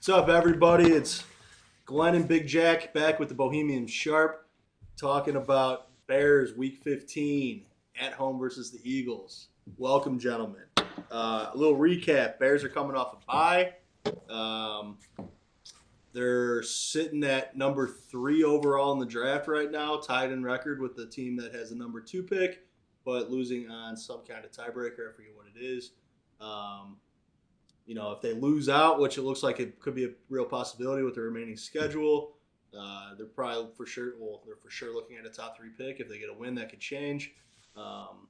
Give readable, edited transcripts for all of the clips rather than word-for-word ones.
What's up, everybody? It's Glenn and Big Jack back with the Bohemian Sharp, talking about Bears Week 15 at home versus the Eagles. Welcome, gentlemen. A little recap: Bears are coming off a bye. Um, they're sitting at number 3 overall in the draft right now, tied in record with the team that has the number 2 pick, but losing on some kind of tiebreaker. I forget what it is. Um, if they lose out, which it looks like it could be a real possibility with the remaining schedule, they're probably for sure. Well, they're for sure looking at a top 3 pick. If they get a win, that could change. Um,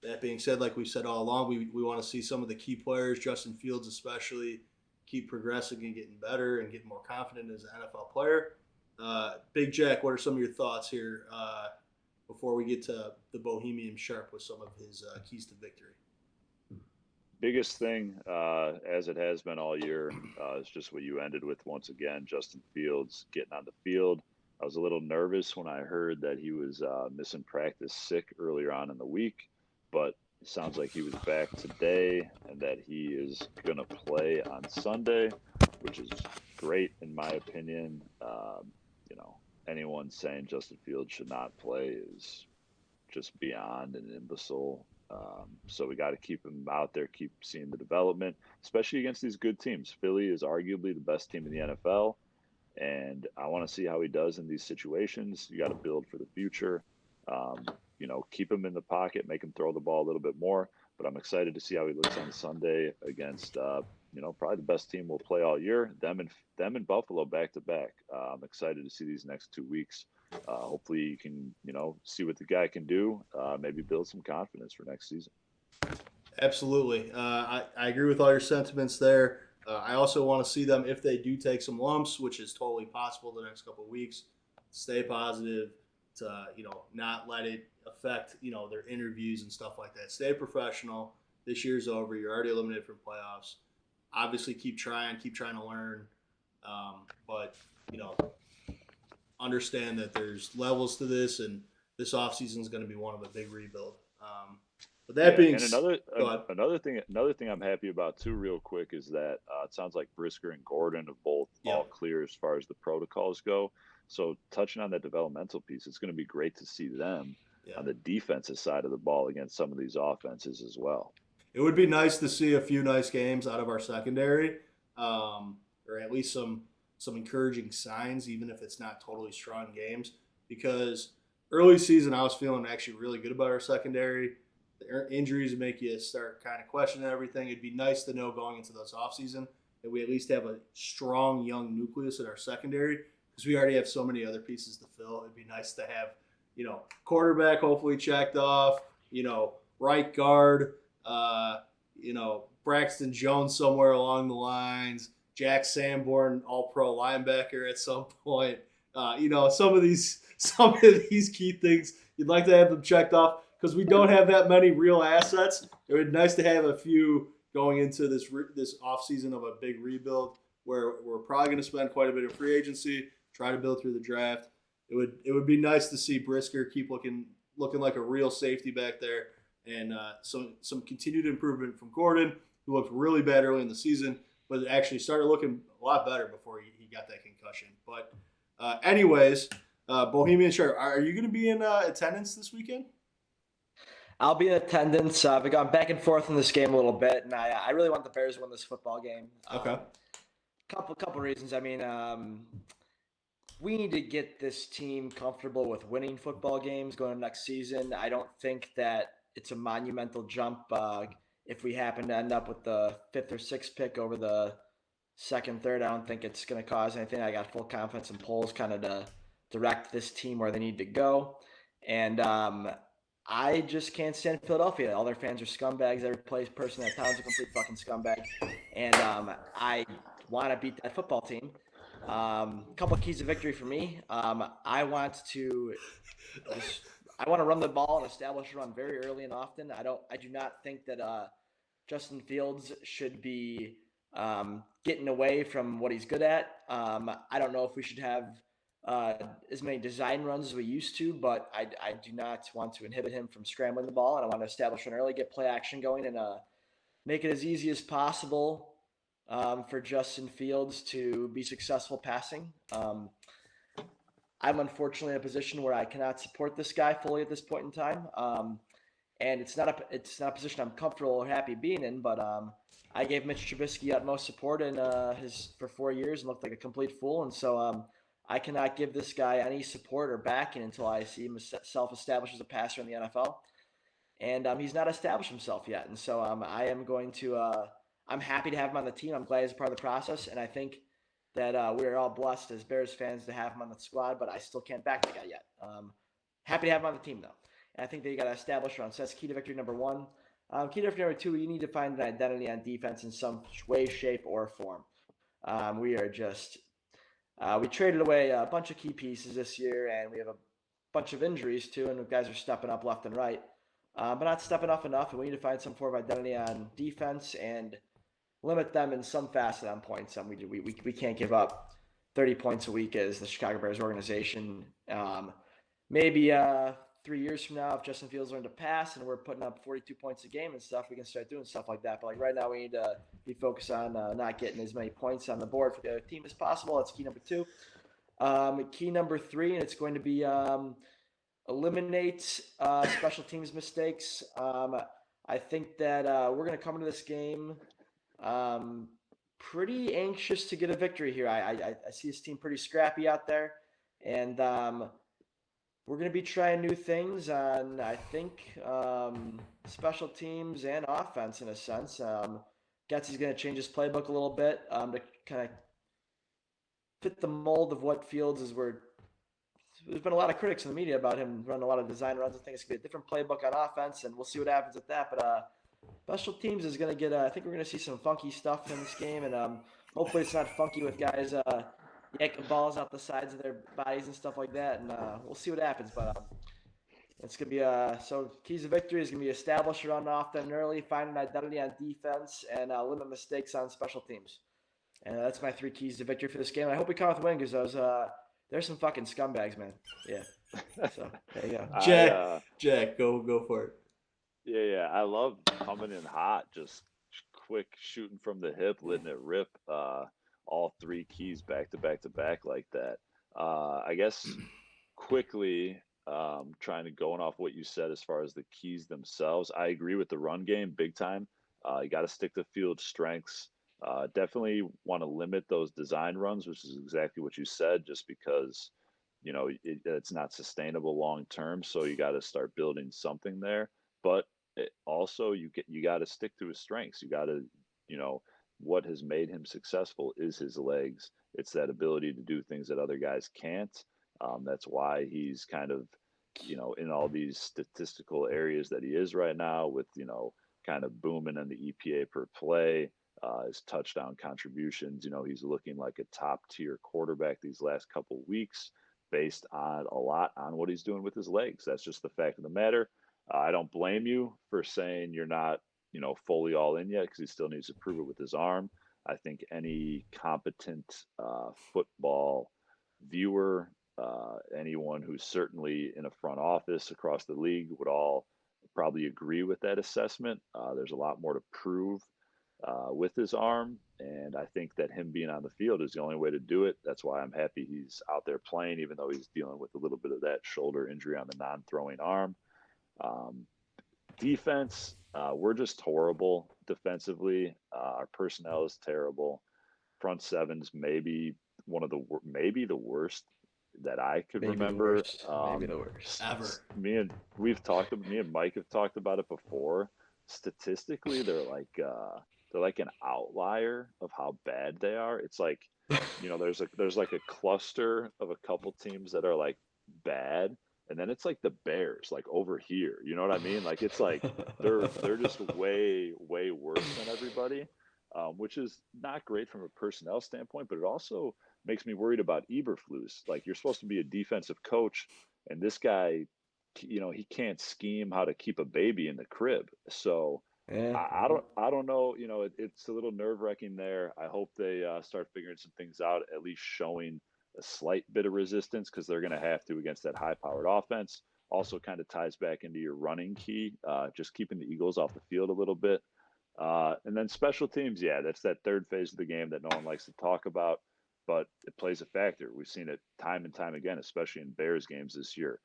that being said, like we've said all along, we want to see some of the key players, Justin Fields especially, keep progressing and getting better and getting more confident as an NFL player. Big Jack, what are some of your thoughts here before we get to the Bohemian Sharp with some of his keys to victory? Biggest thing, as it has been all year, is just what you ended with once again. Justin Fields getting on the field. I was a little nervous when I heard that he was missing practice sick earlier on in the week, but it sounds like he was back today and that he is going to play on Sunday, which is great in my opinion. Anyone saying Justin Fields should not play is just beyond an imbecile. So we got to keep him out there, keep seeing the development, especially against these good teams. Philly is arguably the best team in the NFL, and I want to see how he does in these situations. You got to build for the future. Keep him in the pocket, make him throw the ball a little bit more. But I'm excited to see how he looks on Sunday against, probably the best team we'll play all year. Them and Buffalo back to back. I'm excited to see these next 2 weeks. Hopefully you can, see what the guy can do, maybe build some confidence for next season. Absolutely. I agree with all your sentiments there. I also want to see them, if they do take some lumps, which is totally possible the next couple of weeks, stay positive, to, not let it affect, their interviews and stuff like that. Stay professional. This year's over. You're already eliminated from playoffs. Obviously, keep trying to learn. But, understand that there's levels to this, and this offseason is going to be one of a big rebuild. But that being And said, go ahead. another thing I'm happy about too, real quick, is that it sounds like Brisker and Gordon have both all Yep. clear as far as the protocols go. So touching on that developmental piece, it's going to be great to see them Yeah. on the defensive side of the ball against some of these offenses as well. It would be nice to see a few nice games out of our secondary, or at least some encouraging signs, even if it's not totally strong games. Because early season, I was feeling actually really good about our secondary. The injuries make you start kind of questioning everything. It'd be nice to know going into this offseason that we at least have a strong young nucleus in our secondary, because we already have so many other pieces to fill. It'd be nice to have, quarterback hopefully checked off, right guard, Braxton Jones somewhere along the lines, Jack Sanborn, all pro linebacker at some point. Some of these key things you'd like to have them checked off, because we don't have that many real assets. It would be nice to have a few going into this offseason of a big rebuild, where we're probably going to spend quite a bit of free agency, try to build through the draft. It would be nice to see Brisker keep looking like a real safety back there, and some continued improvement from Gordon, who looked really bad early in the season, but actually started looking a lot better before he got that concussion. But anyways, Bohemian Sharp, are you going to be in attendance this weekend? I'll be in attendance. I've gone back and forth in this game a little bit, and I really want the Bears to win this football game. Okay. Couple reasons. I mean, we need to get this team comfortable with winning football games going into next season. I don't think that it's a monumental jump if we happen to end up with the 5th or 6th pick over the 2nd, 3rd. I don't think it's going to cause anything. I got full confidence in polls kind of to direct this team where they need to go. And I just can't stand Philadelphia. All their fans are scumbags. Every person in that town's a complete fucking scumbag. And I want to beat that football team. Couple of keys to victory for me. I want to run the ball and establish a run very early and often. I do not think that Justin Fields should be getting away from what he's good at. I don't know if we should have as many design runs as we used to, but I do not want to inhibit him from scrambling the ball, and I want to establish an early, get play action going, and make it as easy as possible for Justin Fields to be successful passing. I'm unfortunately in a position where I cannot support this guy fully at this point in time. And it's not a position I'm comfortable or happy being in. But I gave Mitch Trubisky utmost support in for 4 years and looked like a complete fool. And so I cannot give this guy any support or backing until I see himself established as a passer in the NFL. And he's not established himself yet. And so I am going to. I'm happy to have him on the team. I'm glad he's a part of the process, and I think that we're all blessed as Bears fans to have him on the squad. But I still can't back the guy yet. Happy to have him on the team though, and I think that you got to establish run. So that's key to victory number one. Key to victory number two, you need to find an identity on defense in some way, shape, or form. We are just we traded away a bunch of key pieces this year, and we have a bunch of injuries too, and the guys are stepping up left and right. But not stepping up enough, and we need to find some form of identity on defense and limit them in some facet on points. We can't give up 30 points a week as the Chicago Bears organization. Maybe 3 years from now, if Justin Fields learned to pass and we're putting up 42 points a game and stuff, we can start doing stuff like that. But like right now, we need to be focused on not getting as many points on the board for the other team as possible. That's key number two. Key number three, and it's going to be eliminate special teams mistakes. I think that we're going to come into this game pretty anxious to get a victory here. I see this team pretty scrappy out there, and we're going to be trying new things on, I think, special teams and offense in a sense. Getsy's going to change his playbook a little bit to kind of fit the mold of what Fields is. There's been a lot of critics in the media about him running a lot of design runs. I think it's going to be a different playbook on offense, and we'll see what happens with that. But special teams is going to get. I think we're going to see some funky stuff in this game, and hopefully it's not funky with guys yanking balls out the sides of their bodies and stuff like that. And we'll see what happens. But it's going to be so keys to victory is going to be establish a run off them early, find an identity on defense, and limit mistakes on special teams. And that's my three keys to victory for this game. And I hope we come with a win because there's some fucking scumbags, man. Yeah. So there you go. Jack, go for it. Yeah. I love coming in hot, just quick shooting from the hip, letting it rip. All three keys back to back like that. I guess quickly, trying to going off what you said as far as the keys themselves. I agree with the run game big time. You got to stick to field strengths. Definitely want to limit those design runs, which is exactly what you said, just because, it's not sustainable long term. So you got to start building something there. But also you got to stick to his strengths. You got to, what has made him successful is his legs. It's that ability to do things that other guys can't. That's why he's kind of, in all these statistical areas that he is right now with, kind of booming in the EPA per play. His touchdown contributions, he's looking like a top tier quarterback these last couple weeks based on a lot on what he's doing with his legs. That's just the fact of the matter. I don't blame you for saying you're not, fully all in yet because he still needs to prove it with his arm. I think any competent football viewer, anyone who's certainly in a front office across the league would all probably agree with that assessment. There's a lot more to prove with his arm, and I think that him being on the field is the only way to do it. That's why I'm happy he's out there playing, even though he's dealing with a little bit of that shoulder injury on the non-throwing arm. Defense, we're just horrible defensively. Our personnel is terrible. Front seven's maybe maybe the worst that I could remember. Maybe the worst ever. Me and Mike have talked about it before. Statistically, they're like an outlier of how bad they are. It's like, there's like a cluster of a couple teams that are like bad, and then it's like the Bears, like over here. You know what I mean? Like it's like they're just way worse than everybody, which is not great from a personnel standpoint. But it also makes me worried about Eberflus. Like you're supposed to be a defensive coach, and this guy, he can't scheme how to keep a baby in the crib. So. Yeah. I don't know. It's a little nerve wracking there. I hope they start figuring some things out, at least showing a slight bit of resistance because they're going to have to against that high powered offense. Also kind of ties back into your running key, just keeping the Eagles off the field a little bit. And then special teams, yeah, that's that third phase of the game that no one likes to talk about, but it plays a factor. We've seen it time and time again, especially in Bears games this year.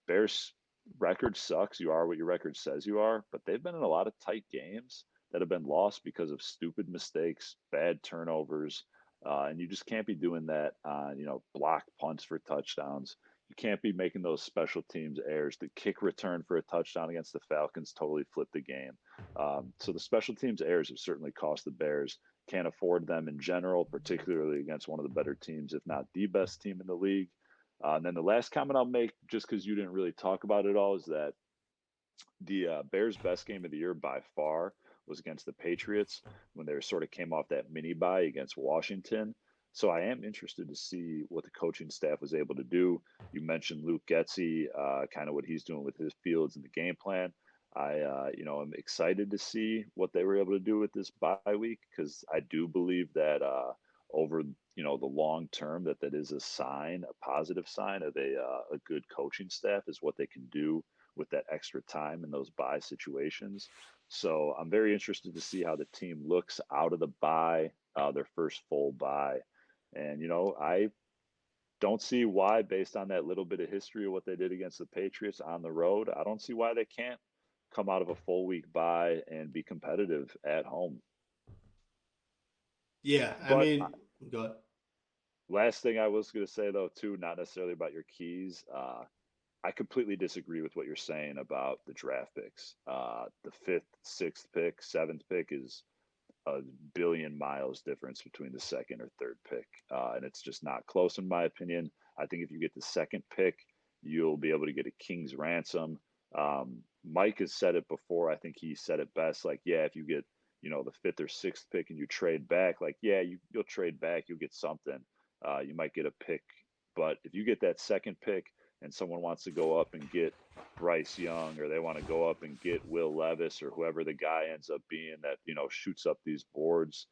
Bears record sucks. You are what your record says you are, but they've been in a lot of tight games that have been lost because of stupid mistakes, bad turnovers, and you just can't be doing that on block punts for touchdowns. You can't be making those special teams errors. The kick return for a touchdown against the Falcons totally flipped the game. So the special teams errors have certainly cost the Bears. Can't afford them in general, particularly against one of the better teams, if not the best team in the league. And then the last comment I'll make, just because you didn't really talk about it all, is that the Bears' best game of the year by far was against the Patriots when they sort of came off that mini bye against Washington. So I am interested to see what the coaching staff was able to do. You mentioned Luke Getzey, kind of what he's doing with his fields and the game plan. I'm excited to see what they were able to do with this bye week because I do believe that over the long term that is a sign, a positive sign of a good coaching staff is what they can do with that extra time in those bye situations. So I'm very interested to see how the team looks out of the bye, their first full bye. And, I don't see why, based on that little bit of history of what they did against the Patriots on the road, I don't see why they can't come out of a full week bye and be competitive at home. Yeah, I But mean, go ahead. last thing I was going to say, though, too, not necessarily about your keys. I completely disagree with what you're saying about the draft picks. The fifth, sixth pick, seventh pick is a billion miles difference between the second or third pick. And it's just not close, in my opinion. I think if you get the second pick, you'll be able to get a king's ransom. Mike has said it before. I think he said it best. Like, yeah, if you get, the fifth or sixth pick and you trade back, like, yeah, you'll trade back. You'll get something. You might get a pick. But if you get that second pick and someone wants to go up and get Bryce Young, or they want to go up and get Will Levis, or whoever the guy ends up being that shoots up these boards.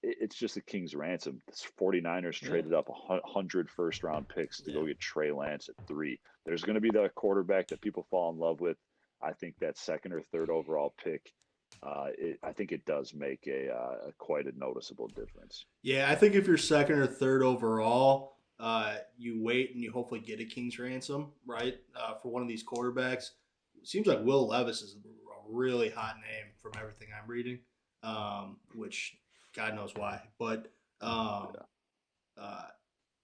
It's just a king's ransom. The 49ers traded up 100 first round picks to go get Trey Lance at 3. There's going to be the quarterback that people fall in love with. I think that second or third overall pick, I think it does make a quite a noticeable difference. Yeah, I think if you're second or third overall, you wait and you hopefully get a king's ransom, right? For one of these quarterbacks. It seems like Will Levis is a really hot name from everything I'm reading, which God knows why. But uh,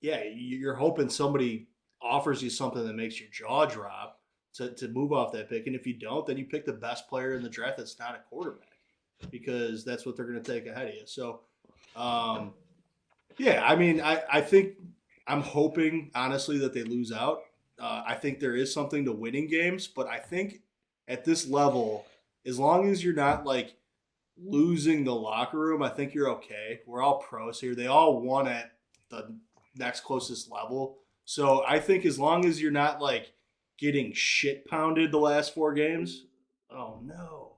yeah, you're hoping somebody offers you something that makes your jaw drop to move off that pick. And if you don't, then you pick the best player in the draft that's not a quarterback because that's what they're going to take ahead of you. So, yeah, I mean, I think I'm hoping, honestly, that they lose out. I think there is something to winning games, but I think at this level, as long as you're not like losing the locker room, I think you're okay. We're all pros here. They all won at the next closest level. So I think as long as you're not like getting shit pounded the last 4 games, oh no.